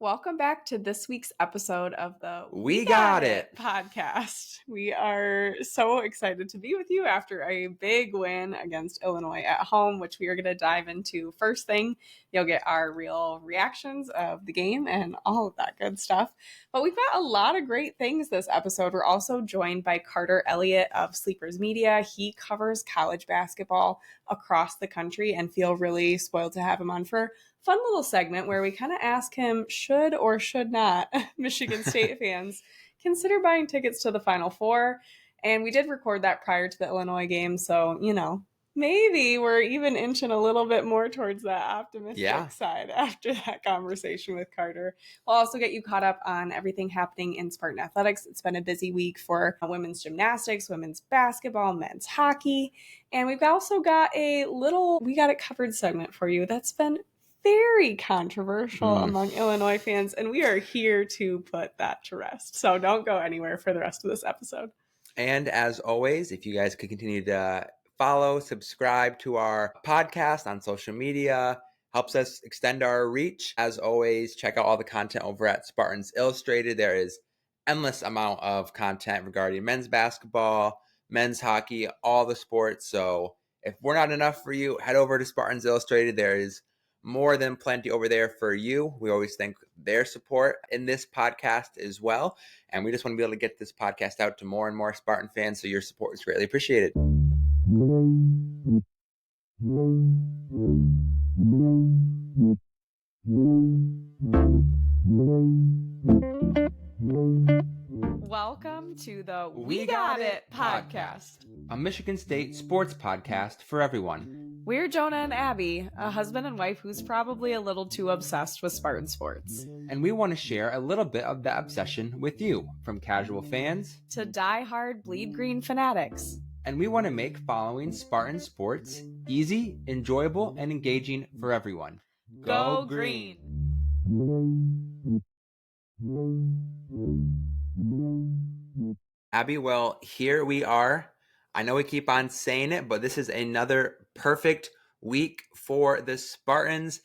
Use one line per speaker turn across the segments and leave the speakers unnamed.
Welcome back to this week's episode of the
We Got It
podcast. We are so excited to be with you after a big win against Illinois at home, which we are going to dive into first thing. You'll get our real reactions of the game and all of that good stuff. But we've got a lot of great things this episode. We're also joined by Carter Elliott of Sleepers Media. He covers college basketball across the country and feel really spoiled to have him on for fun little segment where we kind of ask him, should or should not Michigan State fans consider buying tickets to the Final Four? And we did record that prior to the Illinois game, so, maybe we're even inching a little bit more towards that optimistic side after that conversation with Carter. We'll also get you caught up on everything happening in Spartan athletics. It's been a busy week for women's gymnastics, women's basketball, men's hockey, and we've also got a little We Got It Covered segment for you that's been very controversial among Illinois fans, and we are here to put that to rest. So don't go anywhere for the rest of this episode.
And as always, if you guys could continue to follow, subscribe to our podcast on social media, helps us extend our reach. As always, check out all the content over at Spartans Illustrated. There is endless amount of content regarding men's basketball, men's hockey, all the sports. So if we're not enough for you, head over to Spartans Illustrated. There is more than plenty over there for you. We always thank their support in this podcast as well. And we just want to be able to get this podcast out to more and more Spartan fans. So your support is greatly appreciated.
Welcome to the We Got It podcast,
a Michigan State sports podcast for everyone.
We're Jonah and Abby, a husband and wife who's probably a little too obsessed with Spartan sports.
And we want to share a little bit of that obsession with you, from casual fans
to die-hard bleed green fanatics.
And we want to make following Spartan sports easy, enjoyable, and engaging for everyone.
Go green!
Abby, well, here we are. I know we keep on saying it, but this is another perfect week for the Spartans.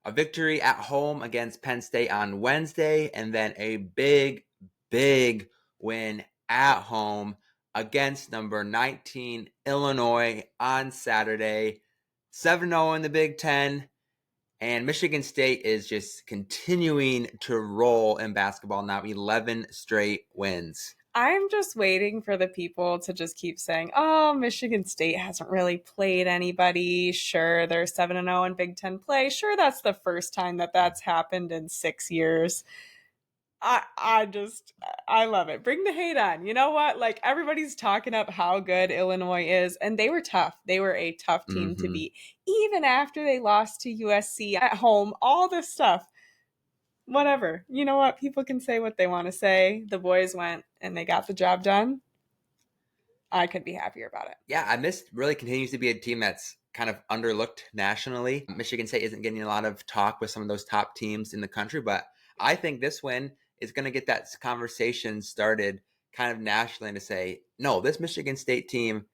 A victory at home against Penn State on Wednesday, and then a big, big win at home against number 19 Illinois on Saturday. 7-0 in the Big Ten. And Michigan State is just continuing to roll in basketball now, 11 straight wins.
I'm just waiting for the people to just keep saying, oh, Michigan State hasn't really played anybody. Sure, they're 7-0 in Big Ten play. Sure, that's the first time that's happened in 6 years. I love it. Bring the hate on. You know what? Like, everybody's talking up how good Illinois is, and they were tough. They were a tough team to beat. Even after they lost to USC at home, all this stuff. Whatever. You know what? People can say what they want to say. The boys went and they got the job done. I could be happier about it.
Yeah, Miss really continues to be a team that's kind of underlooked nationally. Michigan State isn't getting a lot of talk with some of those top teams in the country, but I think this win is going to get that conversation started kind of nationally to say, no, this Michigan State team,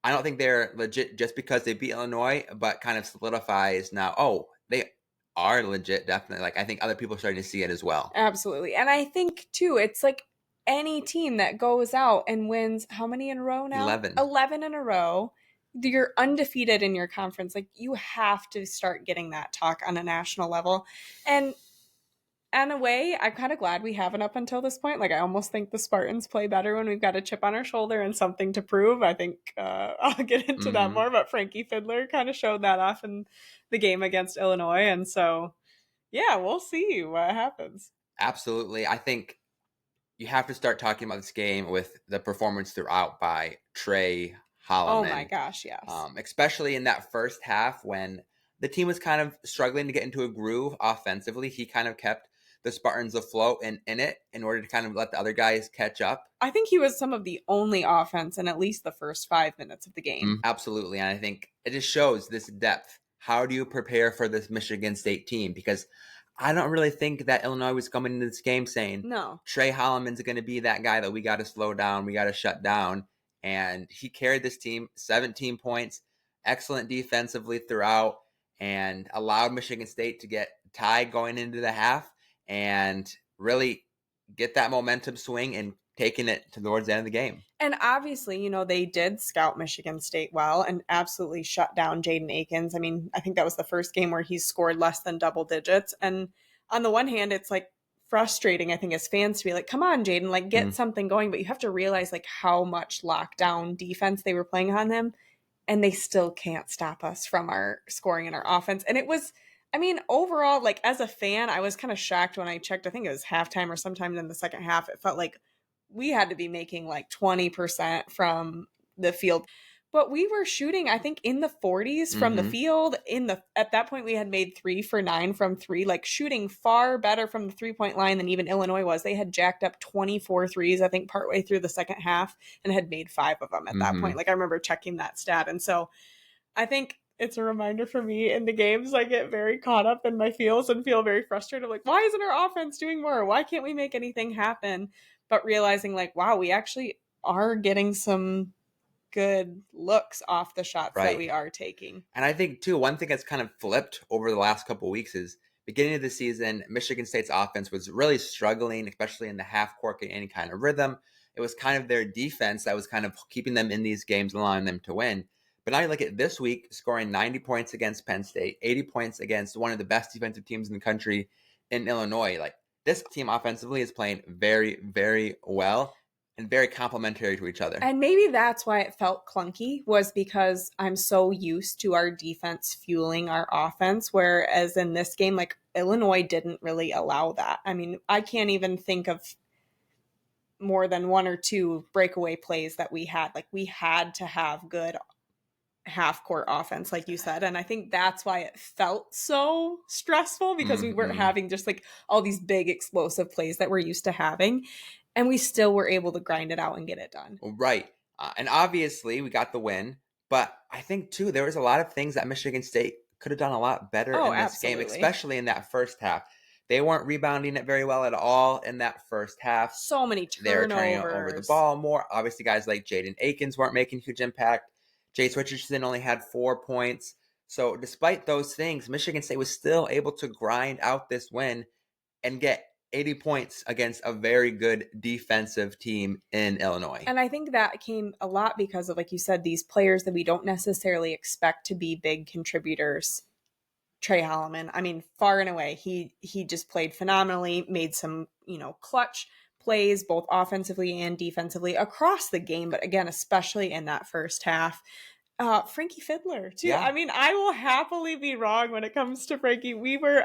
I don't think they're legit just because they beat Illinois, but kind of solidifies now, oh, they are legit, definitely. Like, I think other people are starting to see it as well.
Absolutely. And I think, too, it's like any team that goes out and wins how many in a row now? 11 in a row. You're undefeated in your conference. Like, you have to start getting that talk on a national level. And in a way, I'm kind of glad we haven't up until this point. Like, I almost think the Spartans play better when we've got a chip on our shoulder and something to prove. I think I'll get into that more, but Frankie Fiddler kind of showed that off in the game against Illinois. And so, yeah, we'll see what happens.
Absolutely. I think you have to start talking about this game with the performance throughout by Trey Holloman.
Oh my gosh, yes.
Especially in that first half when the team was kind of struggling to get into a groove offensively. He kind of kept the Spartans afloat and in it in order to kind of let the other guys catch up.
I think he was some of the only offense in at least the first 5 minutes of the game.
Absolutely. And I think it just shows this depth. How do you prepare for this Michigan State team? Because I don't really think that Illinois was coming into this game saying,
no,
Trey Holloman's going to be that guy that we got to slow down, we got to shut down. And he carried this team 17 points, excellent defensively throughout, and allowed Michigan State to get tied going into the half. and really get that momentum swing and taking it towards the end of the game.
And obviously, they did scout Michigan State well and absolutely shut down Jaden Akins. I mean, I think that was the first game where he scored less than double digits. And on the one hand, it's like frustrating, I think, as fans to be like, come on, Jaden, like get something going. But you have to realize like how much lockdown defense they were playing on them. And they still can't stop us from our scoring in our offense. And it was, I mean, overall, like as a fan, I was kind of shocked when I checked. I think it was halftime or sometime in the second half. It felt like we had to be making like 20% from the field. But we were shooting, I think, in the 40s from the field. At that point, we had made 3 for 9 from 3, like shooting far better from the 3-point line than even Illinois was. They had jacked up 24 threes, I think, partway through the second half and had made 5 of them at that point. Like I remember checking that stat. And so I think it's a reminder for me in the games. I get very caught up in my feels and feel very frustrated. Like, why isn't our offense doing more? Why can't we make anything happen? But realizing like, wow, we actually are getting some good looks off the shots that we are taking.
And I think too, one thing that's kind of flipped over the last couple of weeks is beginning of the season, Michigan State's offense was really struggling, especially in the half court, getting any kind of rhythm. It was kind of their defense that was kind of keeping them in these games, allowing them to win. But now you look at this week, scoring 90 points against Penn State, 80 points against one of the best defensive teams in the country in Illinois. Like this team offensively is playing very, very well and very complementary to each other.
And maybe that's why it felt clunky, was because I'm so used to our defense fueling our offense, whereas in this game, like Illinois didn't really allow that. I mean, I can't even think of more than 1 or 2 breakaway plays that we had. Like we had to have good half court offense, like you said. And I think that's why it felt so stressful, because we weren't having just like all these big explosive plays that we're used to having. And we still were able to grind it out and get it done.
Right. And obviously we got the win, but I think too, there was a lot of things that Michigan State could have done a lot better in this game, especially in that first half. They weren't rebounding it very well at all in that first half.
So many turnovers.
They were turning over the ball more. Obviously, guys like Jaden Akins weren't making huge impact. Jace Richardson only had 4 points. So despite those things, Michigan State was still able to grind out this win and get 80 points against a very good defensive team in Illinois.
And I think that came a lot because of, like you said, these players that we don't necessarily expect to be big contributors. Trey Holloman, I mean, far and away, he just played phenomenally, made some, clutch plays, both offensively and defensively across the game. But again, especially in that first half. Frankie Fiddler too. Yeah. I mean, I will happily be wrong when it comes to Frankie.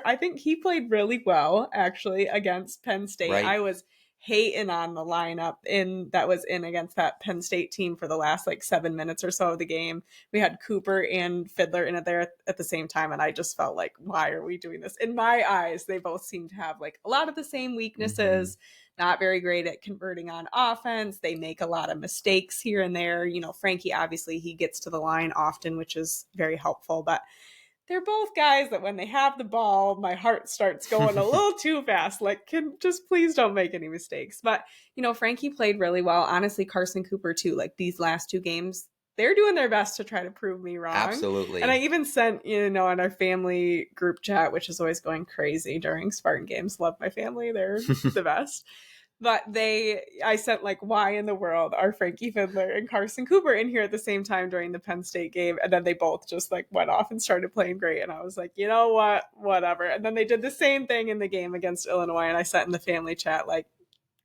I think he played really well actually against Penn State. Right. I was hating on the lineup that was in against that Penn State team for the last like 7 minutes or so of the game. We had Cooper and Fiddler in it there at the same time. And I just felt like, why are we doing this? In my eyes, they both seem to have like a lot of the same weaknesses. Not very great at converting on offense. They make a lot of mistakes here and there. Frankie, obviously, he gets to the line often, which is very helpful. But they're both guys that when they have the ball, my heart starts going a little too fast. Like, just please don't make any mistakes. But, Frankie played really well. Honestly, Carson Cooper, too. Like, these last 2 games, they're doing their best to try to prove me wrong.
Absolutely.
And I even sent, in our family group chat, which is always going crazy during Spartan games. Love my family. They're the best. But I sent like, why in the world are Frankie Fiddler and Carson Cooper in here at the same time during the Penn State game? And then they both just like went off and started playing great. And I was like, you know what, whatever. And then they did the same thing in the game against Illinois. And I sent in the family chat, like,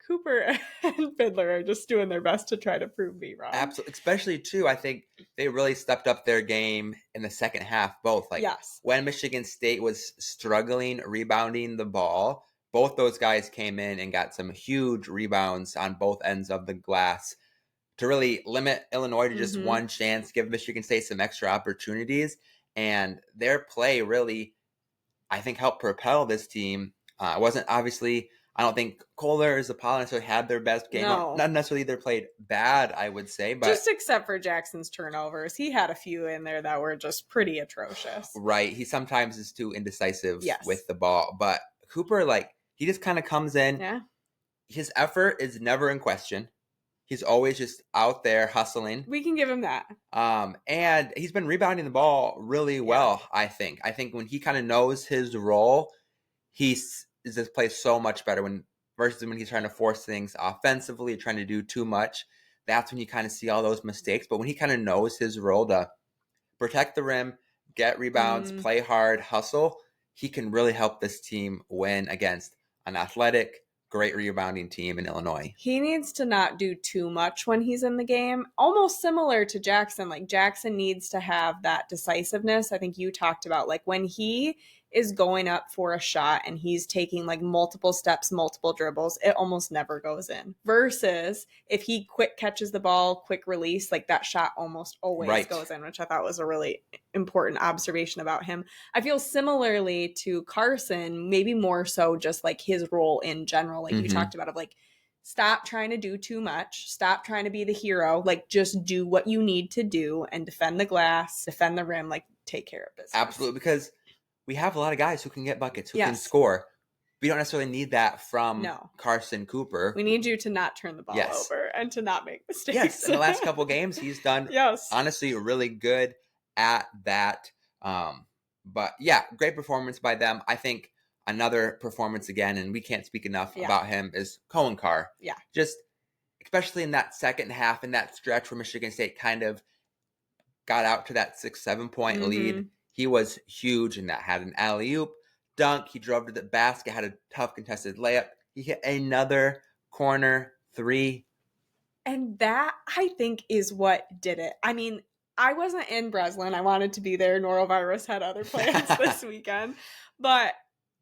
Cooper and Fiddler are just doing their best to try to prove me wrong.
Absolutely. Especially too, I think they really stepped up their game in the second half, both. Like when Michigan State was struggling rebounding the ball, both those guys came in and got some huge rebounds on both ends of the glass to really limit Illinois to just one chance, give Michigan State some extra opportunities. And their play really, I think, helped propel this team. It wasn't obviously, I don't think Kohler or Zapala necessarily had their best game.
No.
Not necessarily either played bad, I would say. But
just except for Jackson's turnovers. He had a few in there that were just pretty atrocious.
Right. He sometimes is too indecisive with the ball. But Cooper, he just kind of comes in.
Yeah.
His effort is never in question. He's always just out there hustling.
We can give him that.
And he's been rebounding the ball really well, I think. I think when he kind of knows his role, he's is this play so much better versus when he's trying to force things offensively, trying to do too much. That's when you kind of see all those mistakes. But when he kind of knows his role to protect the rim, get rebounds, play hard, hustle, he can really help this team win against an athletic, great rebounding team in Illinois.
He needs to not do too much when he's in the game, almost similar to Jackson. Like, Jackson needs to have that decisiveness. I think you talked about, like, when he is going up for a shot and he's taking like multiple steps, multiple dribbles, it almost never goes in. Versus if he quick catches the ball, quick release, like that shot almost always goes in, which I thought was a really important observation about him. I feel similarly to Carson, maybe more so just like his role in general, like you talked about, of like, stop trying to do too much. Stop trying to be the hero. Like, just do what you need to do and defend the glass, defend the rim, like take care of business.
Absolutely, because we have a lot of guys who can get buckets, who can score. We don't necessarily need that from Carson Cooper.
We need you to not turn the ball over and to not make mistakes.
Yes, in the last couple games, he's done honestly really good at that. But yeah, great performance by them. I think another performance again, and we can't speak enough about him, is Cohen Carr.
Yeah.
Just especially in that second half, in that stretch where Michigan State kind of got out to that 6-7 point lead. He was huge in that. Had an alley-oop, dunk. He drove to the basket, had a tough contested layup. He hit another corner three.
And that, I think, is what did it. I mean, I wasn't in Breslin. I wanted to be there. Norovirus had other plans this weekend. But,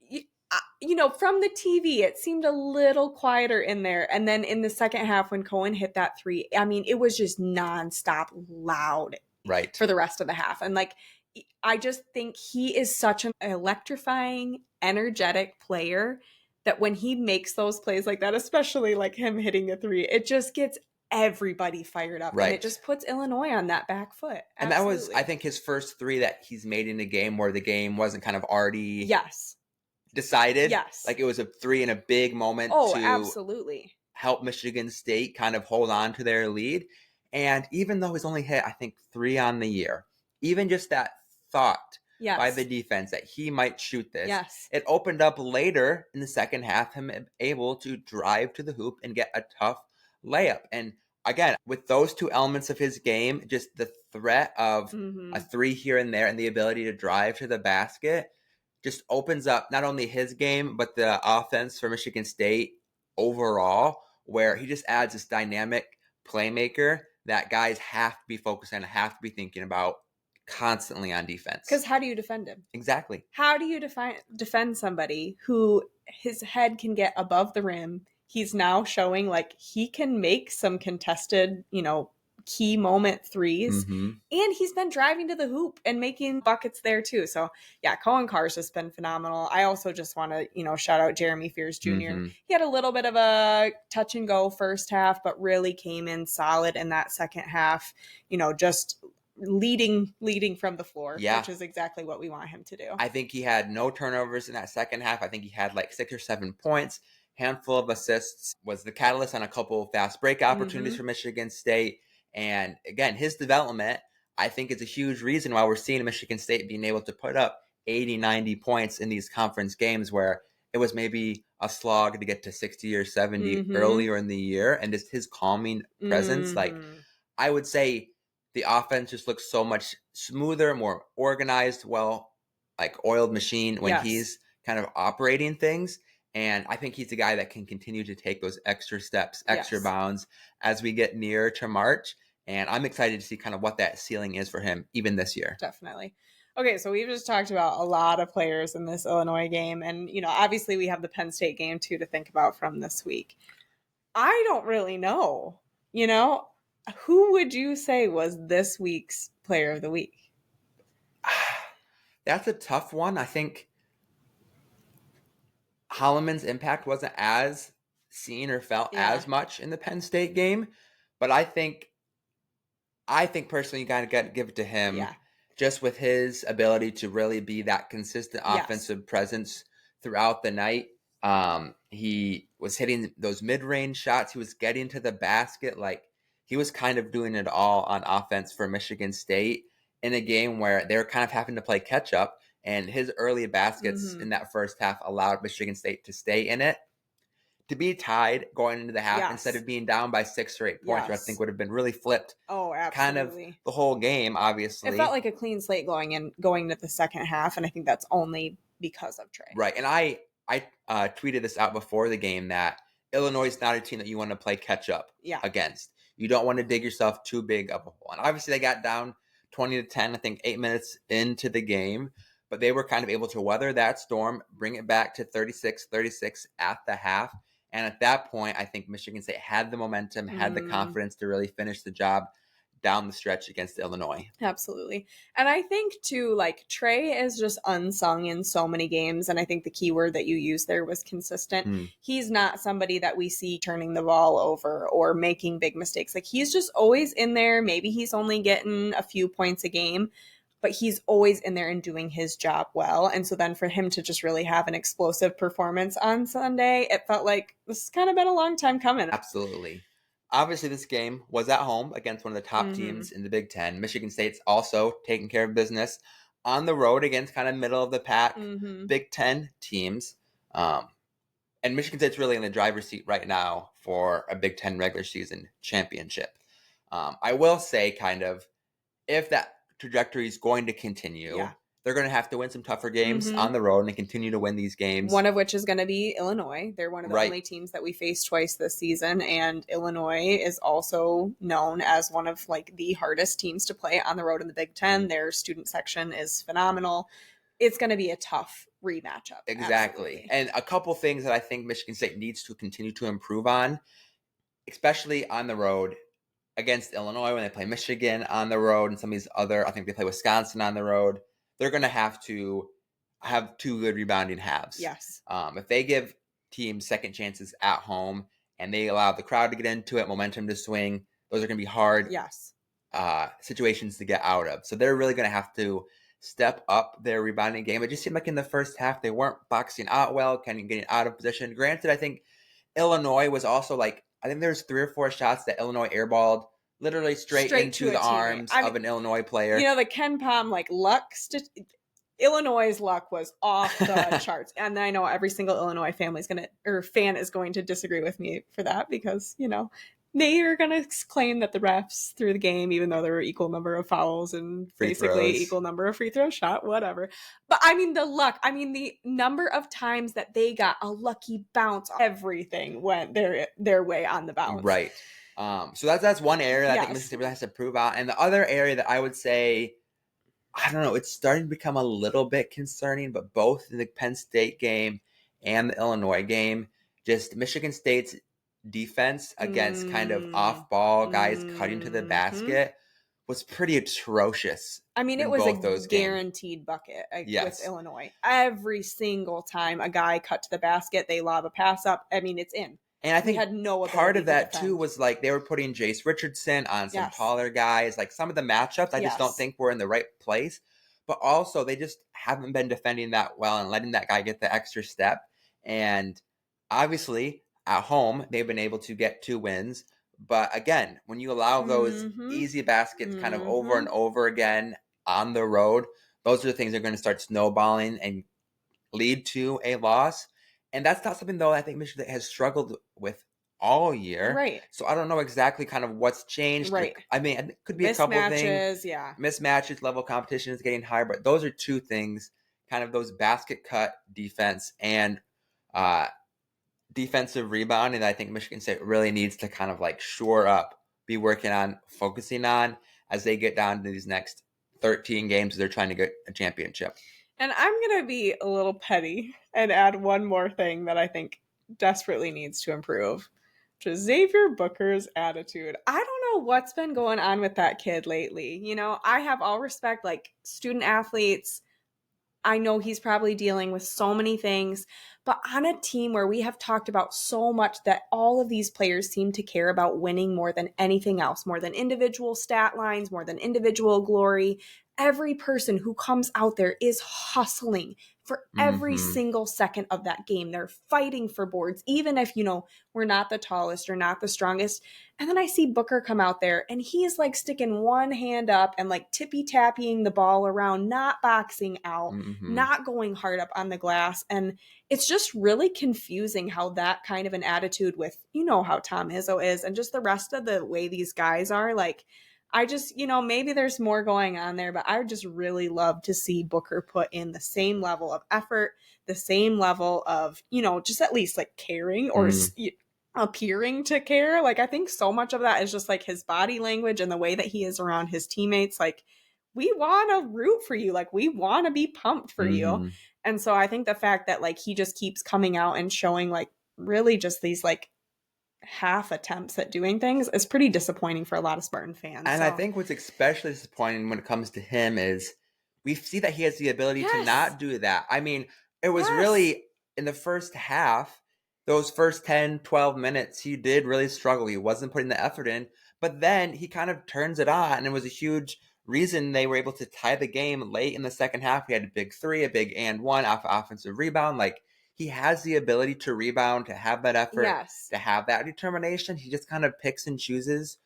you know, from the TV, it seemed a little quieter in there. And then in the second half, when Cohen hit that three, I mean, it was just nonstop loud for the rest of the half. And, like, I just think he is such an electrifying, energetic player that when he makes those plays like that, especially like him hitting a three, it just gets everybody fired up. And it just puts Illinois on that back foot. Absolutely.
And that was, I think, his first three that he's made in a game where the game wasn't kind of already decided. Like, it was a three in a big moment to help Michigan State kind of hold on to their lead. And even though he's only hit, I think, 3 on the year, even just that thought by the defense that he might shoot this, it opened up later in the second half, him able to drive to the hoop and get a tough layup. And again, with those two elements of his game, just the threat of a three here and there and the ability to drive to the basket just opens up not only his game, but the offense for Michigan State overall, where he just adds this dynamic playmaker that guys have to be focused on, have to be thinking about constantly on defense.
Because how do you defend him?
Exactly.
How do you defend somebody who his head can get above the rim? He's now showing like he can make some contested, you know, key moment threes. And he's been driving to the hoop and making buckets there too. So yeah, Cohen Carr's just been phenomenal. I also just want to, you know, shout out Jeremy Fears Jr. He had a little bit of a touch and go first half, but really came in solid in that second half, you know, just leading from the floor, which is exactly what we want him to do.
I think he had no turnovers in that second half. I think he had like 6 or 7 points, handful of assists, was the catalyst on a couple of fast break opportunities for Michigan State. And again, his development, I think, is a huge reason why we're seeing Michigan State being able to put up 80, 90 points in these conference games where it was maybe a slog to get to 60 or 70 earlier in the year. And just his calming presence, like, I would say the offense just looks so much smoother, more organized, like oiled machine when he's kind of operating things. And I think he's a guy that can continue to take those extra steps, extra bounds as we get near to March. And I'm excited to see kind of what that ceiling is for him even this year.
Definitely. Okay, so we've just talked about a lot of players in this Illinois game. And, you know, obviously we have the Penn State game too to think about from this week. I don't really know, you know, who would you say was this week's player of the week?
That's a tough one. I think Holloman's impact wasn't as seen or felt as much in the Penn State game, but I think personally you gotta give it to him just with his ability to really be that consistent offensive presence throughout the night. He was hitting those mid-range shots. He was getting to the basket. Like, he was kind of doing it all on offense for Michigan State in a game where they were kind of having to play catch up. And his early baskets in that first half allowed Michigan State to stay in it. To be tied going into the half instead of being down by 6 or 8 points, which I think would have been really flipped.
Oh,
Kind of
absolutely.
the whole game, obviously.
It felt like a clean slate going into the second half, and I think that's only because of Trey.
Right. And I tweeted this out before the game that Illinois is not a team that you want to play catch up against. You don't want to dig yourself too big of a hole. And obviously they got down 20-10, I think 8 minutes into the game, but they were kind of able to weather that storm, bring it back to 36-36 at the half. And at that point, I think Michigan State had the momentum, had the confidence to really finish the job down the stretch against Illinois.
Absolutely. And I think too, like, Trey is just unsung in so many games. And I think the key word that you used there was consistent. He's not somebody that we see turning the ball over or making big mistakes. Like, he's just always in there. Maybe he's only getting a few points a game, but he's always in there and doing his job well. And so then for him to just really have an explosive performance on Sunday, it felt like this has kind of been a long time coming.
Absolutely. Obviously, this game was at home against one of the top teams in the Big Ten. Michigan State's also taking care of business on the road against kind of middle of the pack Big Ten teams. And Michigan State's really in the driver's seat right now for a Big Ten regular season championship. I will say kind of if that trajectory is going to continue, they're going to have to win some tougher games on the road and continue to win these games.
One of which is going to be Illinois. They're one of the only teams that we faced twice this season. And Illinois is also known as one of like the hardest teams to play on the road in the Big Ten. Their student section is phenomenal. It's going to be a tough rematch up.
Exactly. Absolutely. And a couple things that I think Michigan State needs to continue to improve on, especially on the road against Illinois when they play Michigan on the road and some of these other, I think they play Wisconsin on the road. They're going to have 2 good rebounding halves.
Yes.
If they give teams second chances at home and they allow the crowd to get into it, momentum to swing, those are going to be hard situations to get out of. So they're really going to have to step up their rebounding game. It just seemed like in the first half they weren't boxing out well, kind of getting out of position. Granted, I think Illinois was also like, I think there's 3 or 4 shots that Illinois airballed literally straight into the arms of an Illinois player.
You know, the Ken Pom, like, luck, Illinois' luck was off the charts. And I know every single Illinois fan is going to disagree with me for that because, you know, they are going to claim that the refs threw the game, even though there were equal number of fouls and basically equal number of free throw shot, whatever. But I mean, the luck, the number of times that they got a lucky bounce, everything went their way on the bounce.
Right. So that's one area that I think Mississippi has to prove out. And the other area that I would say, I don't know, it's starting to become a little bit concerning, but both in the Penn State game and the Illinois game, just Michigan State's defense against kind of off-ball guys cutting to the basket was pretty atrocious.
It was a guaranteed bucket with Illinois. Every single time a guy cut to the basket, they lob a pass up. It's in.
And I think part of that too was like they were putting Jace Richardson on some taller guys. Like some of the matchups, I just don't think were in the right place. But also they just haven't been defending that well and letting that guy get the extra step. And obviously at home, they've been able to get 2 wins. But again, when you allow those easy baskets kind of over and over again on the road, those are the things that are going to start snowballing and lead to a loss. And that's not something, though, I think Michigan has struggled with all year.
Right.
So I don't know exactly kind of what's changed.
Right.
It could be a couple things. Mismatches, level of competition is getting higher. But those are 2 things, kind of those basket cut defense and defensive rebounding that I think Michigan State really needs to kind of like shore up, be working on, focusing on as they get down to these next 13 games. They're trying to get a championship.
And I'm going to be a little petty and add one more thing that I think desperately needs to improve, which is Xavier Booker's attitude. I don't know what's been going on with that kid lately. You know, I have all respect, like student athletes. I know he's probably dealing with so many things, but on a team where we have talked about so much that all of these players seem to care about winning more than anything else, more than individual stat lines, more than individual glory. every person who comes out there is hustling for every single second of that game. They're fighting for boards, even if, we're not the tallest or not the strongest. And then I see Booker come out there and he's like sticking one hand up and like tippy-tapping the ball around, not boxing out, not going hard up on the glass. And it's just really confusing how that kind of an attitude with, how Tom Izzo is and just the rest of the way these guys are, like, I just, maybe there's more going on there, but I would just really love to see Booker put in the same level of effort, the same level of, just at least like caring or appearing to care. Like, I think so much of that is just like his body language and the way that he is around his teammates. Like, we want to root for you. Like, we want to be pumped for you. And so I think the fact that like he just keeps coming out and showing like really just these like half attempts at doing things is pretty disappointing for a lot of Spartan fans.
And I think what's especially disappointing when it comes to him is we see that he has the ability to not do that. I mean, it was really in the first half, those first 10, 12 minutes, he did really struggle. He wasn't putting the effort in, but then he kind of turns it on, and it was a huge reason they were able to tie the game late in the second half. He had a big three, a big and one off offensive rebound. Like, he has the ability to rebound, to have that effort, to have that determination. He just kind of picks and chooses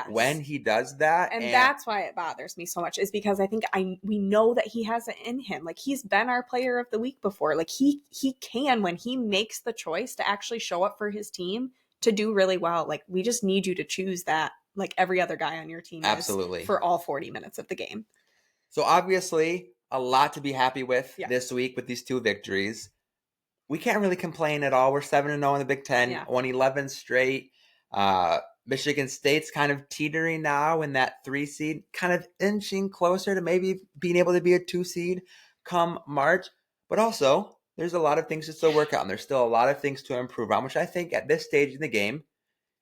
when he does that.
And that's why it bothers me so much, is because I think we know that he has it in him. Like, he's been our player of the week before. Like, he can, when he makes the choice to actually show up for his team, to do really well. Like, we just need you to choose that, like every other guy on your team is for all 40 minutes of the game.
So obviously a lot to be happy with this week with these two victories. We can't really complain at all. We're 7-0 in the Big Ten, won 11 straight. Michigan State's kind of teetering now in that 3 seed, kind of inching closer to maybe being able to be a 2 seed come March. But also, there's a lot of things to still work on. There's still a lot of things to improve on, which I think at this stage in the game,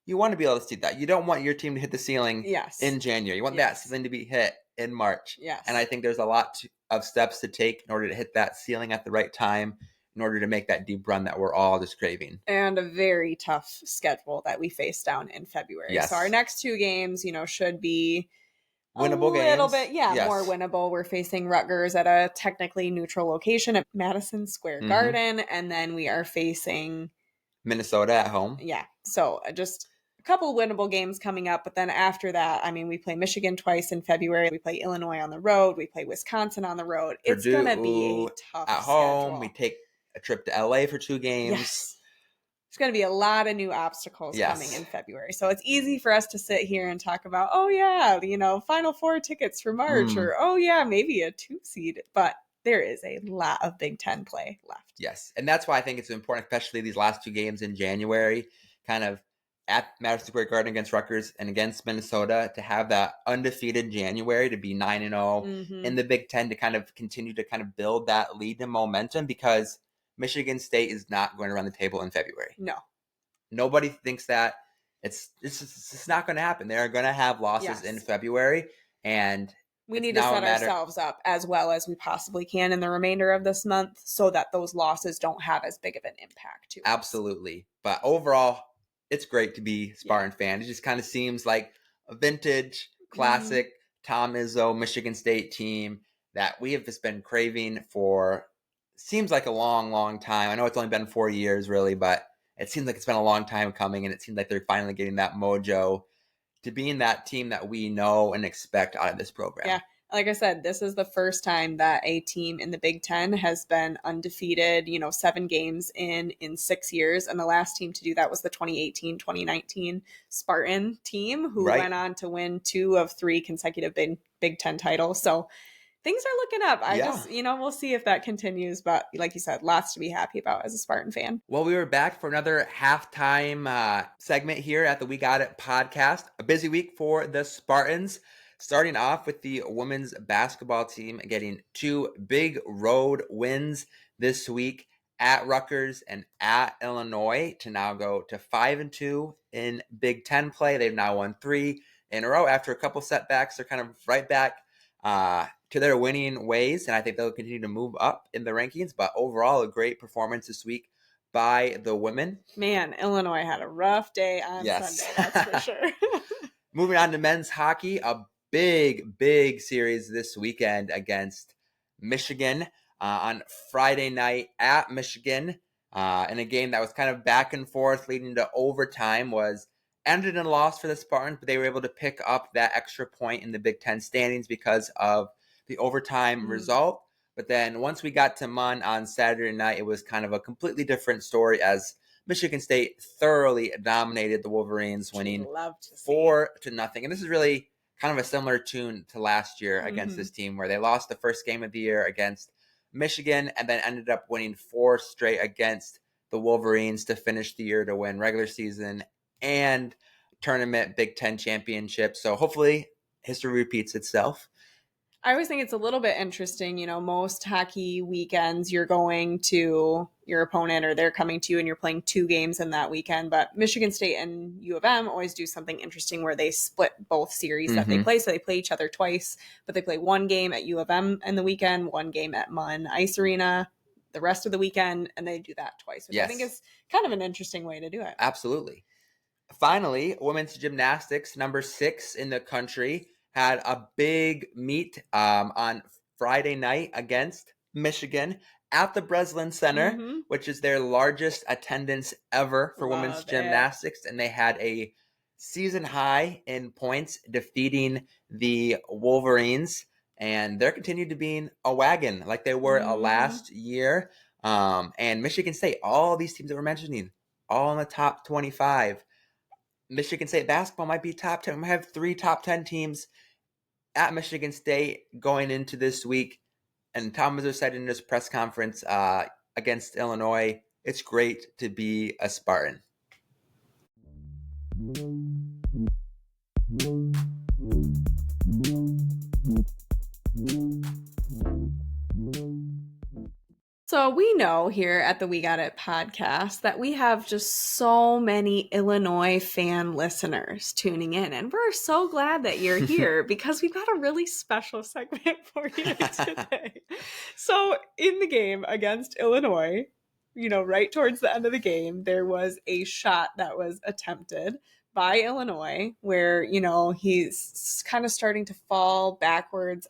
you want to be able to see that. You don't want your team to hit the ceiling in January. You want that ceiling to be hit in March. And I think there's a lot of steps to take in order to hit that ceiling at the right time, in order to make that deep run that we're all just craving.
And a very tough schedule that we face down in February. So our next 2 games, should be
winnable games.
A little bit, more winnable. We're facing Rutgers at a technically neutral location at Madison Square Garden. And then we are facing
Minnesota at home.
So just a couple winnable games coming up. But then after that, I mean, we play Michigan twice in February. We play Illinois on the road. We play Wisconsin on the road. It's going to be a tough
at home. We take a trip to LA for 2 games.
There's going to be a lot of new obstacles coming in February. So it's easy for us to sit here and talk about, Final Four tickets for March or, maybe a 2 seed. But there is a lot of Big Ten play left.
Yes. And that's why I think it's important, especially these last 2 games in January, kind of at Madison Square Garden against Rutgers and against Minnesota, to have that undefeated January, to be 9-0 in the Big Ten, to kind of continue to kind of build that lead and momentum, because Michigan State is not going to run the table in February.
No.
Nobody thinks that. It's not going to happen. They're going to have losses in February, and
we need to set ourselves up as well as we possibly can in the remainder of this month, so that those losses don't have as big of an impact to us.
Absolutely. But overall, it's great to be Spartan fan. It just kind of seems like a vintage, classic Tom Izzo Michigan State team that we have just been craving for, seems like a long, long time. I know it's only been 4 years, really, but it seems like it's been a long time coming, and it seems like they're finally getting that mojo to being that team that we know and expect out of this program.
Yeah. Like I said, this is the first time that a team in the Big Ten has been undefeated, 7 games in 6 years. And the last team to do that was the 2018-2019 Spartan team, who went on to win 2 of 3 consecutive Big Ten titles. So things are looking up. I just, we'll see if that continues. But like you said, lots to be happy about as a Spartan fan.
Well, we were back for another halftime segment here at the We Got It podcast. A busy week for the Spartans. Starting off with the women's basketball team getting 2 big road wins this week at Rutgers and at Illinois, to now go to 5-2 in Big Ten play. They've now won 3 in a row. After a couple setbacks, they're kind of right back to their winning ways, and I think they'll continue to move up in the rankings. But overall, a great performance this week by the women.
Man, Illinois had a rough day on Sunday, that's for sure.
Moving on to men's hockey, a big series this weekend against Michigan on Friday night at Michigan in a game that was kind of back and forth leading to overtime. Ended in a loss for the Spartans, but they were able to pick up that extra point in the Big Ten standings because of the overtime result. But then once we got to Munn on Saturday night, it was kind of a completely different story as Michigan State thoroughly dominated the Wolverines, winning 4-0. And this is really kind of a similar tune to last year against this team, where they lost the first game of the year against Michigan and then ended up winning 4 straight against the Wolverines to finish the year to win regular season and tournament Big Ten championship. So hopefully history repeats itself.
I always think it's a little bit interesting. Most hockey weekends, you're going to your opponent or they're coming to you and you're playing 2 games in that weekend. But Michigan State and U of M always do something interesting where they split both series that they play. So they play each other twice, but they play 1 game at U of M in the weekend, 1 game at Munn Ice Arena the rest of the weekend, and they do that twice, which I think is kind of an interesting way to do it.
Absolutely. Finally, women's gymnastics, number 6 in the country, had a big meet on Friday night against Michigan at the Breslin Center, which is their largest attendance ever for women's gymnastics. And they had a season high in points, defeating the Wolverines. And they're continued to be a wagon like they were last year. And Michigan State, all these teams that we're mentioning, all in the top 25. Michigan State basketball might be top 10. We might have 3 top 10 teams at Michigan State going into this week. And Tom Izzo said in his press conference against Illinois, it's great to be a Spartan.
So we know here at the We Got It podcast that we have just so many Illinois fan listeners tuning in. And we're so glad that you're here because we've got a really special segment for you today. So in the game against Illinois, right towards the end of the game, there was a shot that was attempted by Illinois where, he's kind of starting to fall backwards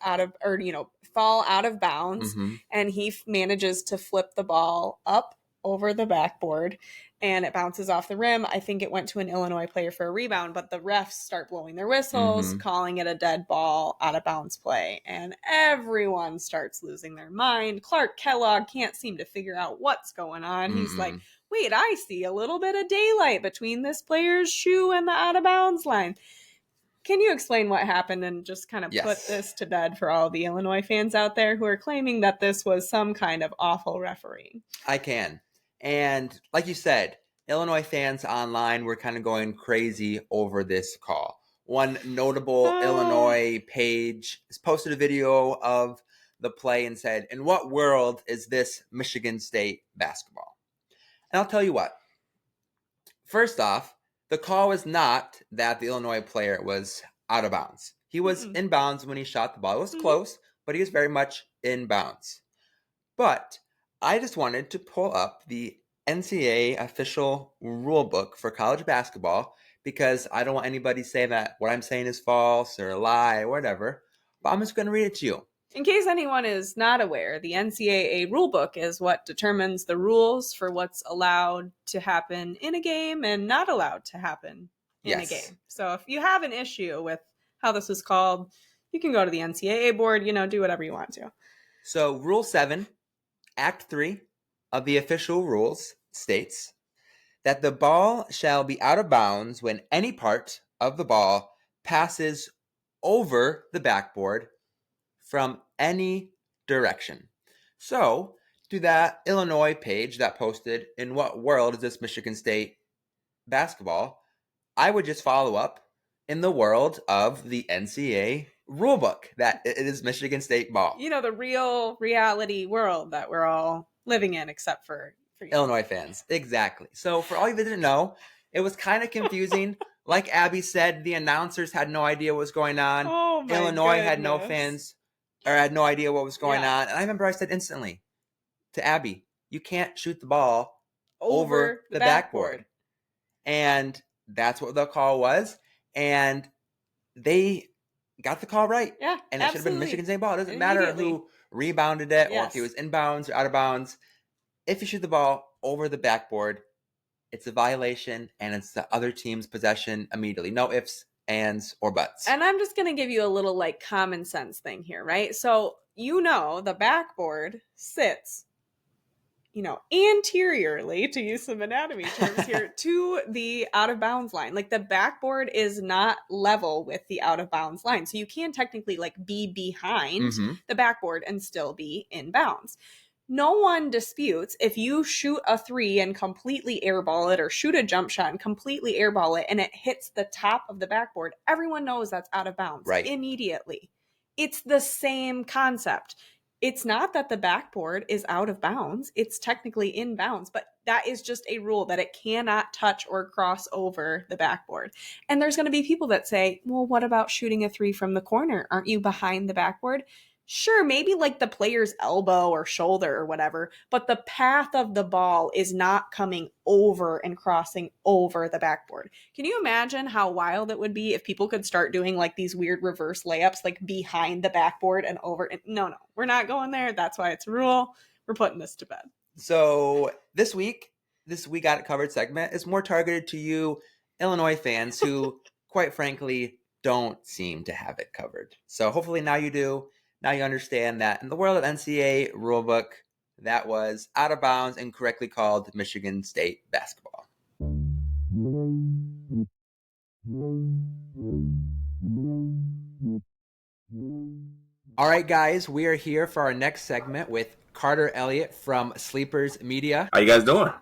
fall out of bounds, and he manages to flip the ball up over the backboard and it bounces off the rim. I think it went to an Illinois player for a rebound, but the refs start blowing their whistles, calling it a dead ball, out of bounds play, and everyone starts losing their mind. Clark Kellogg can't seem to figure out what's going on. He's like, wait, I see a little bit of daylight between this player's shoe and the out of bounds line. Can you explain what happened and just kind of put this to bed for all the Illinois fans out there who are claiming that this was some kind of awful refereeing?
I can. And like you said, Illinois fans online were kind of going crazy over this call. One notable Illinois page posted a video of the play and said, "In what world is this Michigan State basketball?" And I'll tell you what. First off, the call was not that the Illinois player was out of bounds. He was in bounds when he shot the ball. It was close, but he was very much in bounds. But I just wanted to pull up the NCAA official rule book for college basketball because I don't want anybody to say that what I'm saying is false or a lie or whatever. But I'm just going to read it to you.
In case anyone is not aware, the NCAA rulebook is what determines the rules for what's allowed to happen in a game and not allowed to happen in a game. So if you have an issue with how this is called, you can go to the NCAA board, do whatever you want to.
So Rule 7, Act 3 of the official rules states that the ball shall be out of bounds when any part of the ball passes over the backboard from any direction. So, to that Illinois page that posted, "In what world is this Michigan State basketball?" I would just follow up, in the world of the NCAA rulebook, that it is Michigan State ball.
The real reality world that we're all living in, except for you.
Illinois fans. Exactly. So, for all you that didn't know, it was kind of confusing. Like Abby said, the announcers had no idea what was going on. Illinois had no fans. Or I had no idea what was going on. And I remember I said instantly to Abby, you can't shoot the ball over the backboard. And that's what the call was. And they got the call right.
Yeah,
And it should have been
absolutely.
Michigan State ball. It doesn't matter who rebounded it or if he
Yes.
was inbounds or out of bounds. If you shoot the ball over the backboard, it's a violation and it's the other team's possession immediately. No ifs, ands, or buts.
And I'm just going to give you a little like common sense thing here, right? So, the backboard sits, anteriorly, to use some anatomy terms here, to the out of bounds line. Like the backboard is not level with the out of bounds line. So you can technically like be behind the backboard and still be in bounds. No one disputes if you shoot a 3 and completely airball it, or shoot a jump shot and completely airball it, and it hits the top of the backboard. Everyone knows that's out of bounds immediately. It's the same concept. It's not that the backboard is out of bounds. It's technically in bounds, but that is just a rule that it cannot touch or cross over the backboard. And there's going to be people that say, well, what about shooting a 3 from the corner? Aren't you behind the backboard? Sure, maybe like the player's elbow or shoulder or whatever, but the path of the ball is not coming over and crossing over the backboard. Can you imagine how wild it would be if people could start doing like these weird reverse layups like behind the backboard and over? No, we're not going there. That's why it's a rule. We're putting this to bed.
So this We Got It Covered segment is more targeted to you Illinois fans who, quite frankly, don't seem to have it covered. So hopefully now you do. Now you understand that in the world of NCAA rulebook, that was out of bounds and correctly called Michigan State basketball. All right, guys, we are here for our next segment with Carter Elliott from Sleepers Media.
How you guys doing?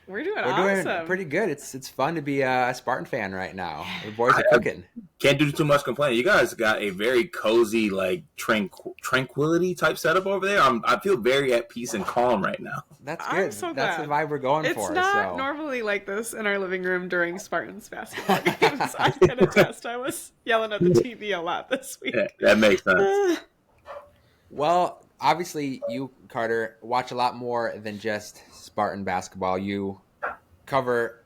We're doing awesome.
Doing pretty good. It's fun to be a Spartan fan right now. The boys are cooking.
Can't do too much complaining. You guys got a very cozy, like tranquility type setup over there. I feel very at peace and calm right now.
That's good.
I'm so
That's
glad.
the vibe we're going
It's
for.
It's not normally like this in our living room during Spartans basketball games. I can attest. I was yelling at the TV a lot this week.
Yeah, that makes sense.
Well, obviously, you, Carter, watch a lot more than just Spartan basketball. You cover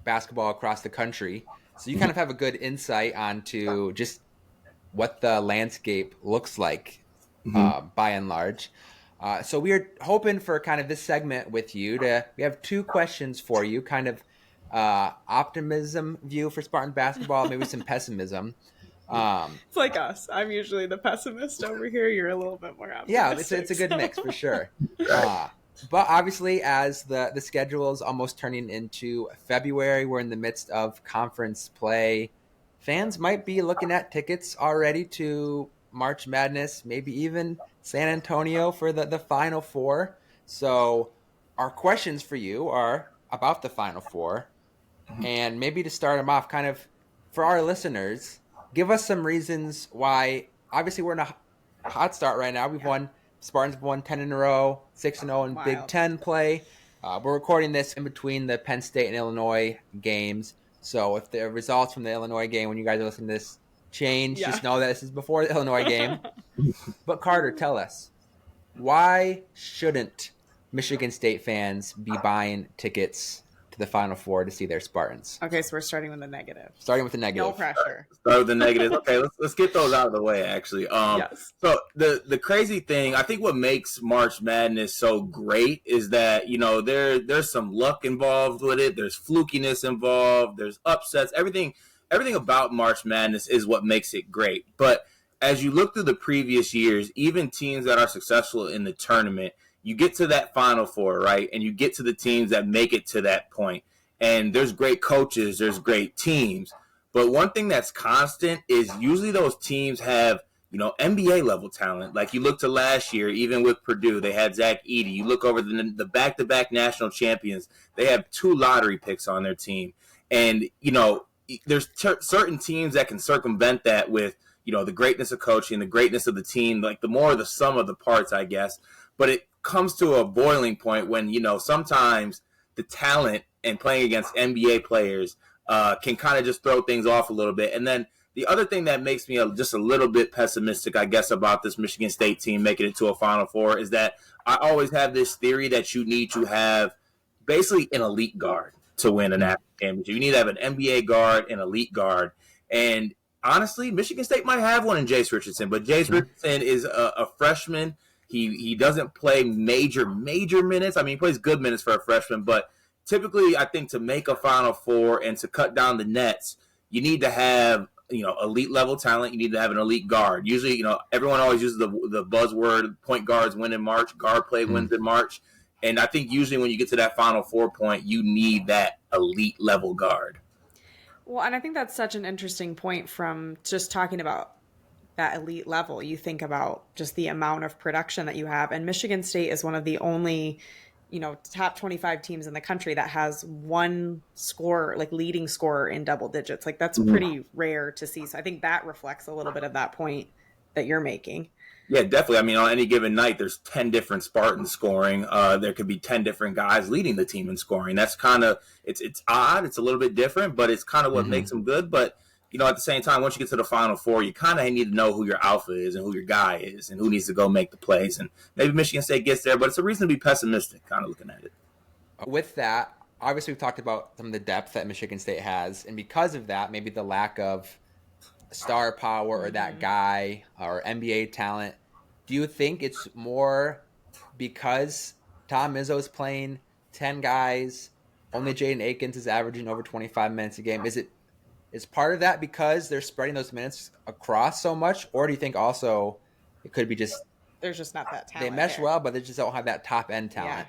basketball across the country, so you kind of have a good insight onto just what the landscape looks like by and large. So we are hoping for kind of this segment with you we have 2 questions for you, kind of optimism view for Spartan basketball, maybe some pessimism.
It's like us. I'm usually the pessimist over here. You're a little bit more optimistic.
Yeah, it's a good mix for sure. But obviously, as the schedule is almost turning into February, we're in the midst of conference play. Fans might be looking at tickets already to March Madness, maybe even San Antonio for the Final Four. So our questions for you are about the Final Four. And maybe to start them off, kind of for our listeners, give us some reasons why. Obviously, we're in a hot start right now. Spartans have won 10 in a row, 6-0 in Big Ten play. We're recording this in between the Penn State and Illinois games. So if the results from the Illinois game, when you guys are listening to this, change, just know that this is before the Illinois game. But Carter, tell us, why shouldn't Michigan State fans be buying tickets to the Final Four to see their Spartans?
Okay, so we're starting with the negative.
No
pressure.
Start with the negative. Okay, let's get those out of the way, actually.
Yes.
So the crazy thing, I think what makes March Madness so great is that, there's some luck involved with it. There's flukiness involved. There's upsets. Everything about March Madness is what makes it great. But as you look through the previous years, even teams that are successful in the tournament, you get to that Final Four, right? And you get to the teams that make it to that point. And there's great coaches, there's great teams. But one thing that's constant is usually those teams have, NBA level talent. Like you look to last year, even with Purdue, they had Zach Edey. You look over the back-to-back national champions, they have 2 lottery picks on their team. And, there's certain teams that can circumvent that with, the greatness of coaching, the greatness of the team, like the more the sum of the parts, I guess. But it comes to a boiling point when, sometimes the talent and playing against NBA players can kind of just throw things off a little bit. And then the other thing that makes me just a little bit pessimistic, I guess, about this Michigan State team making it to a Final Four is that I always have this theory that you need to have basically an elite guard to win a national championship. You need to have an NBA guard, an elite guard. And honestly, Michigan State might have one in Jace Richardson, but Jace Richardson is a freshman. He doesn't play major minutes. I mean, he plays good minutes for a freshman, but typically, I think to make a Final Four and to cut down the nets, you need to have elite level talent. You need to have an elite guard. Usually, everyone always uses the buzzword point guards win in March, guard play wins in March, and I think usually when you get to that Final Four point, you need that elite level guard.
Well, and I think that's such an interesting point from just talking about that elite level. You think about just the amount of production that you have, and Michigan State is one of the only top 25 teams in the country that has one scorer, like leading scorer in double digits. Like that's pretty rare to see. So I think that reflects a little bit of that point that you're making.
Yeah, definitely. I mean, on any given night, there's 10 different Spartans scoring. There could be 10 different guys leading the team in scoring. That's kind of, it's odd. It's a little bit different, but it's kind of what makes them good. But, at the same time, once you get to the Final Four, you kind of need to know who your alpha is and who your guy is and who needs to go make the plays. And maybe Michigan State gets there, but it's a reason to be pessimistic kind of looking at it.
With that, obviously we've talked about some of the depth that Michigan State has. And because of that, maybe the lack of star power or that guy or NBA talent, do you think it's more because Tom Izzo's playing 10 guys, only Jaden Akins is averaging over 25 minutes a game? Is part of that because they're spreading those minutes across so much? Or do you think also it could be just
there's just not that talent?
They mesh well, but they just don't have that top end talent.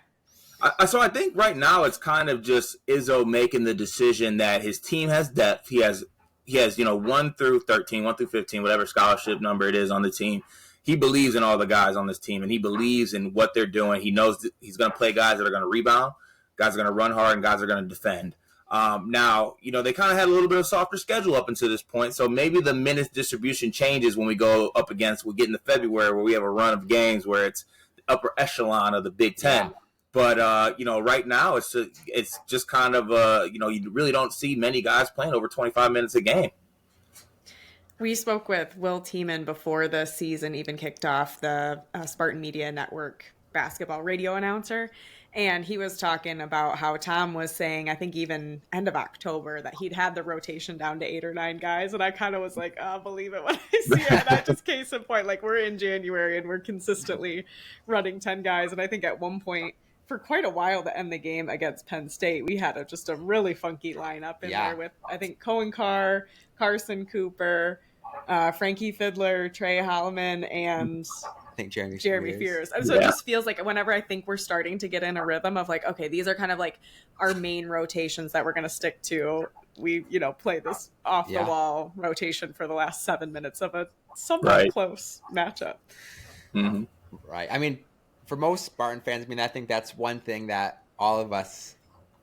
Yeah. So I think right now it's kind of just Izzo making the decision that his team has depth. He has 1 through 13, 1 through 15, whatever scholarship number it is on the team. He believes in all the guys on this team, and he believes in what they're doing. He knows that he's going to play guys that are going to rebound, guys are going to run hard, and guys are going to defend. Now, they kind of had a little bit of softer schedule up until this point, so maybe the minutes distribution changes when we go up against, we get into February where we have a run of games where it's the upper echelon of the Big Ten. Yeah. But, right now it's just kind of, you really don't see many guys playing over 25 minutes a game.
We spoke with Will Tiemann before the season even kicked off, the Spartan Media Network basketball radio announcer. And he was talking about how Tom was saying, I think even end of October, that he'd had the rotation down to 8 or 9 guys. And I kind of was like, oh, believe it when I see it. And I just case in point, like we're in January and we're consistently running 10 guys. And I think at one point, for quite a while to end the game against Penn State, we had just a really funky lineup in there with, I think, Cohen Carr, Carson Cooper, Frankie Fiddler, Trey Holloman, and
I think Jeremy
Fears. And so it just feels like whenever I think we're starting to get in a rhythm of like, okay, these are kind of like our main rotations that we're going to stick to. We, play this off the wall rotation for the last 7 minutes of a somewhat close matchup.
Mm-hmm. Right. I mean, for most Spartan fans, I think that's one thing that all of us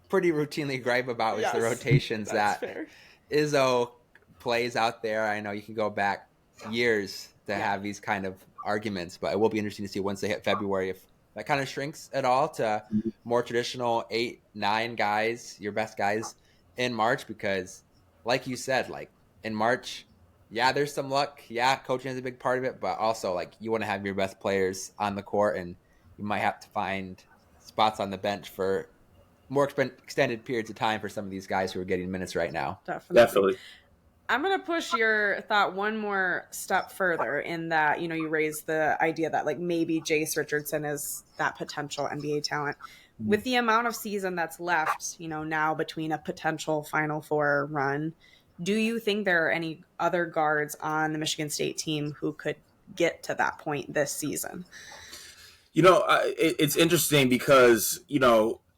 pretty routinely gripe about is the rotations that fair. Izzo plays out there. I know you can go back years to have these kind of arguments, but it will be interesting to see once they hit February if that kind of shrinks at all to more traditional 8, 9 guys, your best guys in March, because like you said, like in March, there's some luck. Coaching is a big part of it, but also like you want to have your best players on the court, and you might have to find spots on the bench for more extended periods of time for some of these guys who are getting minutes right now.
Definitely.
I'm going to push your thought one more step further in that, you raised the idea that like maybe Jace Richardson is that potential NBA talent. With the amount of season that's left, now between a potential Final Four run, do you think there are any other guards on the Michigan State team who could get to that point this season?
It's interesting because,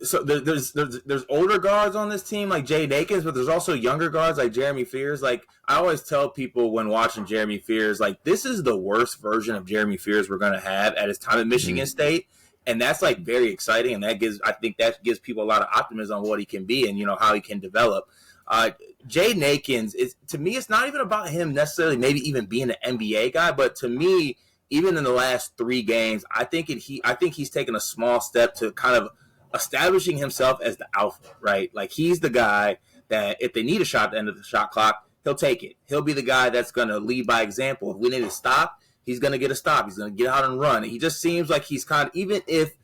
so there's older guards on this team like Jaden Akins, but there's also younger guards like Jeremy Fears. Like I always tell people when watching Jeremy Fears, like this is the worst version of Jeremy Fears we're going to have at his time at Michigan State. And that's like very exciting. And I think that gives people a lot of optimism on what he can be and, how he can develop. Jaden Akins, to me, it's not even about him necessarily maybe even being an NBA guy, but to me, even in the last 3 games, I think he's taken a small step to kind of establishing himself as the alpha, right? Like he's the guy that if they need a shot at the end of the shot clock, he'll take it. He'll be the guy that's going to lead by example. If we need to stop, he's going to get a stop. He's going to get out and run. He just seems like he's kind of, even if,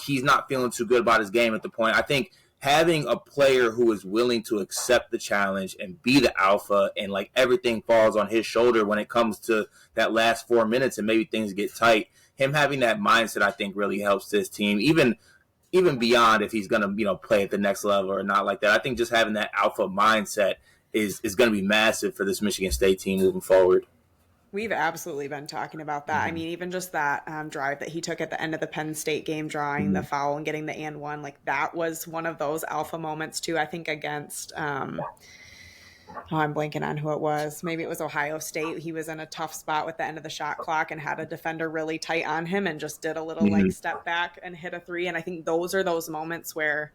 he's not feeling too good about his game at the point, I think having a player who is willing to accept the challenge and be the alpha, and like everything falls on his shoulder when it comes to that last 4 minutes and maybe things get tight. Him having that mindset, I think, really helps this team, even beyond if he's going to play at the next level or not like that. I think just having that alpha mindset is going to be massive for this Michigan State team moving forward.
We've absolutely been talking about that. I mean, even just that drive that he took at the end of the Penn State game, drawing the foul and getting the and one, like that was one of those alpha moments too. I think against, I'm blanking on who it was. Maybe it was Ohio State. He was in a tough spot with the end of the shot clock and had a defender really tight on him and just did a little like step back and hit a three. And I think those are those moments where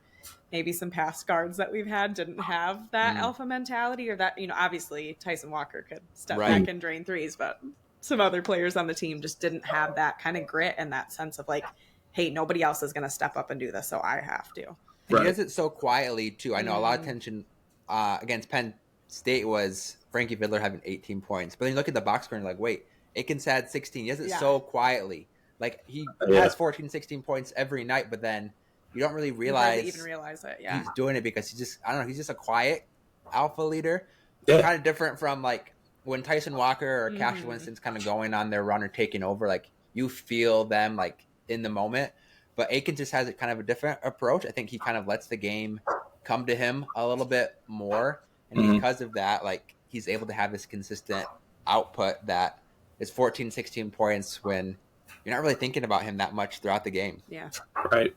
maybe some past guards that we've had didn't have that alpha mentality, or that, obviously Tyson Walker could step back and drain threes, but some other players on the team just didn't have that kind of grit and that sense of like, hey, nobody else is going to step up and do this, so I have to.
He does it so quietly too. I know a lot of tension against Penn State was Frankie Fiddler having 18 points, but then you look at the box score and you're like, wait, Aikens had 16. He does it so quietly. Like he has 14, 16 points every night, but then you don't really realize,
even realize it.
He's doing it because he's just, I don't know, he's just a quiet alpha leader. Kind of different from like when Tyson Walker or Cassius Winston's kind of going on their run or taking over, like you feel them like in the moment. But Aiken just has kind of a different approach. I think he kind of lets the game come to him a little bit more. And because of that, like he's able to have this consistent output that is 14, 16 points when you're not really thinking about him that much throughout the game.
Yeah.
Right.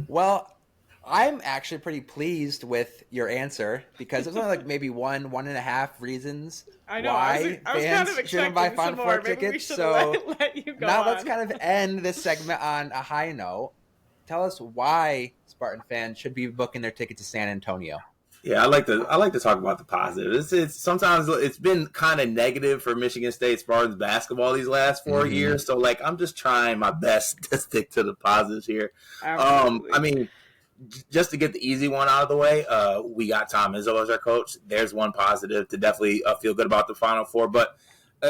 Well, I'm actually pretty pleased with your answer because there's only like maybe one and a half reasons why
I was
fans
kind of
shouldn't buy Final Four
maybe
tickets.
So let you go
now
on.
Let's kind of end this segment on a high note. Tell us why Spartan fans should be booking their ticket to San Antonio.
Yeah, I like to talk about the positives. It's sometimes it's been kind of negative for Michigan State Spartans basketball these last 4 years. So like I'm just trying my best to stick to the positives here. I mean, just to get the easy one out of the way, we got Tom Izzo as our coach. There's one positive to definitely feel good about the Final Four. But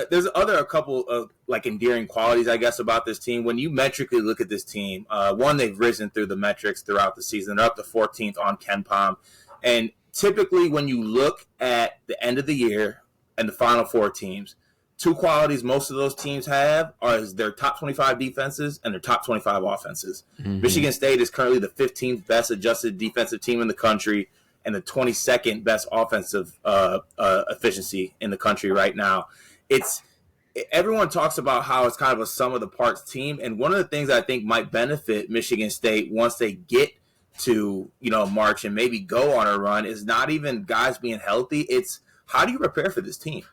there's a couple of like endearing qualities, I guess, about this team. When you metrically look at this team, one, they've risen through the metrics throughout the season. They're up to 14th on KenPom. And typically when you look at the end of the year and the Final Four teams, two qualities most of those teams have are their top 25 defenses and their top 25 offenses. Michigan State is currently the 15th best adjusted defensive team in the country and the 22nd best offensive efficiency in the country right now. Everyone talks about how it's kind of a sum of the parts team, and one of the things I think might benefit Michigan State once they get to March and maybe go on a run is not even guys being healthy. It's how do you prepare for this team?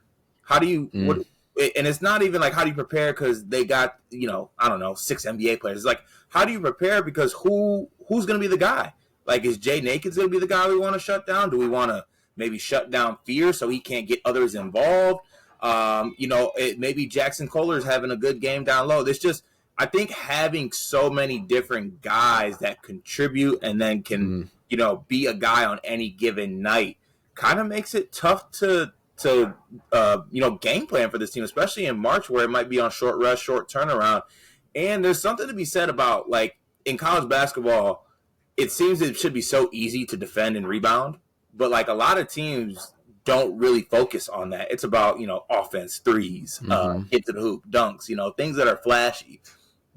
How do you and it's not even like how do you prepare because they got I don't know 6 NBA players. It's like how do you prepare because who's going to be the guy? Like is Jay Nakeds going to be the guy we want to shut down? Do we want to maybe shut down Fear so he can't get others involved? Maybe Jackson Kohler is having a good game down low. There's just I think having so many different guys that contribute and then can, be a guy on any given night kind of makes it tough to game plan for this team, especially in March where it might be on short rest, short turnaround. And there's something to be said about like in college basketball, it seems it should be so easy to defend and rebound, but like a lot of teams don't really focus on that. It's about, offense, threes, hit to the hoop, dunks, things that are flashy.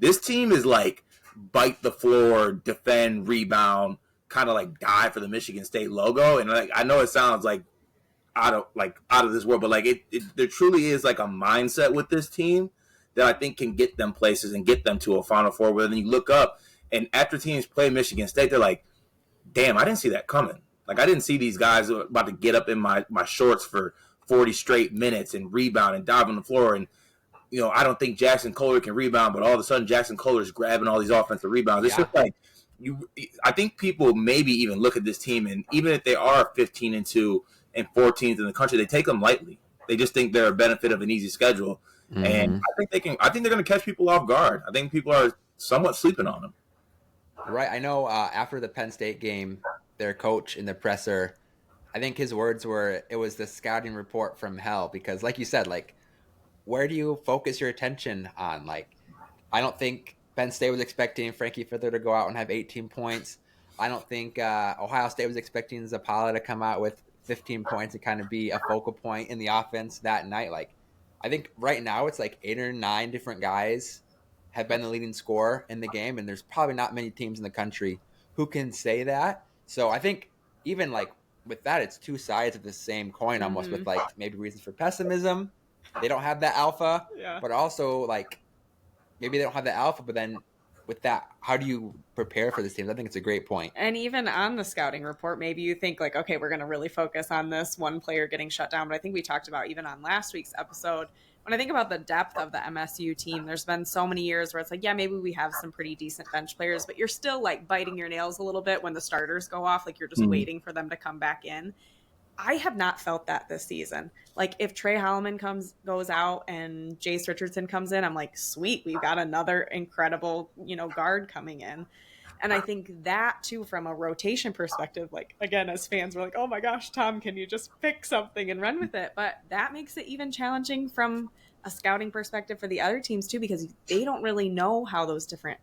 This team is like bite the floor, defend, rebound, kind of like die for the Michigan State logo. And like I know it sounds like out of this world, but like there truly is like a mindset with this team that I think can get them places and get them to a Final Four. Where then you look up and after teams play Michigan State, they're like, damn, I didn't see that coming. Like I didn't see these guys about to get up in my shorts for 40 straight minutes and rebound and dive on the floor. And I don't think Jackson Kohler can rebound, but all of a sudden Jackson Kohler is grabbing all these offensive rebounds. It's just like I think people maybe even look at this team, and even if they are 15-2 and 14th in the country, they take them lightly. They just think they're a benefit of an easy schedule, and I think they're going to catch people off guard. I think people are somewhat sleeping on them.
Right. I know after the Penn State game, their coach in the presser, I think his words were, it was the scouting report from hell, because like you said, like, where do you focus your attention on? Like, I don't think Penn State was expecting Frankie Fiddler to go out and have 18 points. I don't think Ohio State was expecting Zapala to come out with 15 points and kind of be a focal point in the offense that night. Like, I think right now it's like 8 or 9 different guys have been the leading scorer in the game, and there's probably not many teams in the country who can say that. So I think even like with that, it's two sides of the same coin almost, with like maybe reasons for pessimism. They don't have that alpha, but also like maybe they don't have the alpha, but then with that, how do you prepare for this team? I think it's a great point.
And even on the scouting report, maybe you think like, okay, we're going to really focus on this one player getting shut down. But I think we talked about even on last week's episode, when I think about the depth of the MSU team, there's been so many years where it's like, yeah, maybe we have some pretty decent bench players, but you're still like biting your nails a little bit when the starters go off. Like you're just waiting for them to come back in. I have not felt that this season. Like if Trey Holloman goes out and Jace Richardson comes in, I'm like, sweet, we've got another incredible, guard coming in. And I think that too, from a rotation perspective, like again, as fans, we're like, oh my gosh, Tom, can you just pick something and run with it? But that makes it even challenging from a scouting perspective for the other teams too, because they don't really know how those different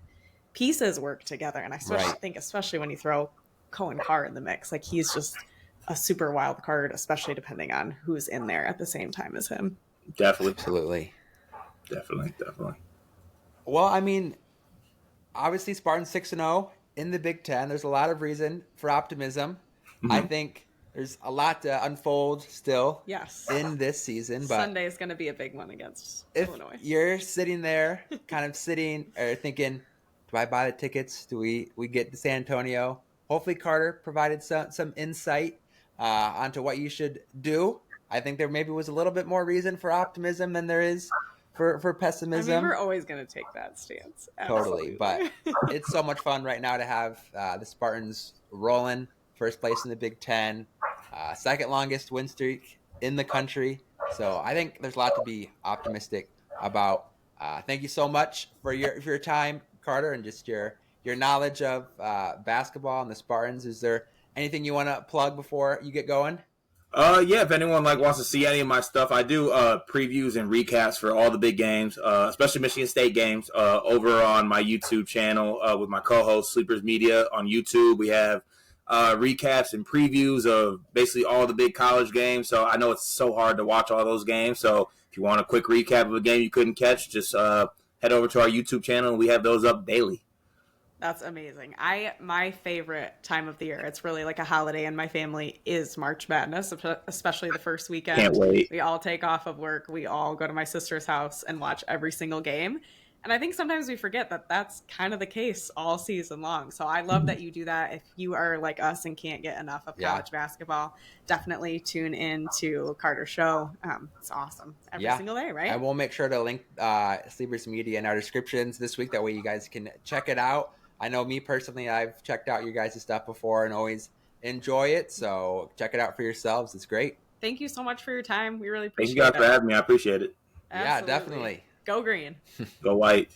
pieces work together. And I think especially when you throw Cohen Carr in the mix, like he's just a super wild card, especially depending on who's in there at the same time as him.
Definitely.
Absolutely.
Definitely.
Well, I mean, obviously Spartans 6-0 in the Big Ten. There's a lot of reason for optimism. I think there's a lot to unfold still in this season. But
Sunday is going to be a big one against Illinois.
You're sitting there kind of thinking, do I buy the tickets? Do we get to San Antonio? Hopefully Carter provided some insight onto what you should do. I think there maybe was a little bit more reason for optimism than there is for pessimism.
I mean, we're always going to take that stance.
Absolutely. Totally. But it's so much fun right now to have the Spartans rolling, first place in the Big Ten, second longest win streak in the country. So I think there's a lot to be optimistic about. Thank you so much for your time, Carter, and just your knowledge of basketball and the Spartans. Is there anything you want to plug before you get going?
Yeah, if anyone wants to see any of my stuff, I do previews and recaps for all the big games, especially Michigan State games, over on my YouTube channel with my co-host Sleepers Media on YouTube. We have recaps and previews of basically all the big college games. So I know it's so hard to watch all those games. So if you want a quick recap of a game you couldn't catch, just head over to our YouTube channel. We have those up daily.
That's amazing. My favorite time of the year, it's really like a holiday in my family, is March Madness, especially the first weekend.
Can't wait.
We all take off of work. We all go to my sister's house and watch every single game. And I think sometimes we forget that that's kind of the case all season long. So I love that you do that. If you are like us and can't get enough of college basketball, definitely tune in to Carter's show. It's awesome every single day, right?
I will make sure to link Sleepers Media in our descriptions this week. That way you guys can check it out. I know me personally, I've checked out your guys' stuff before and always enjoy it. So check it out for yourselves. It's great.
Thank you so much for your time. We really appreciate it.
Thank you guys for having me. I appreciate it.
Absolutely.
Yeah, definitely.
Go green.
Go white.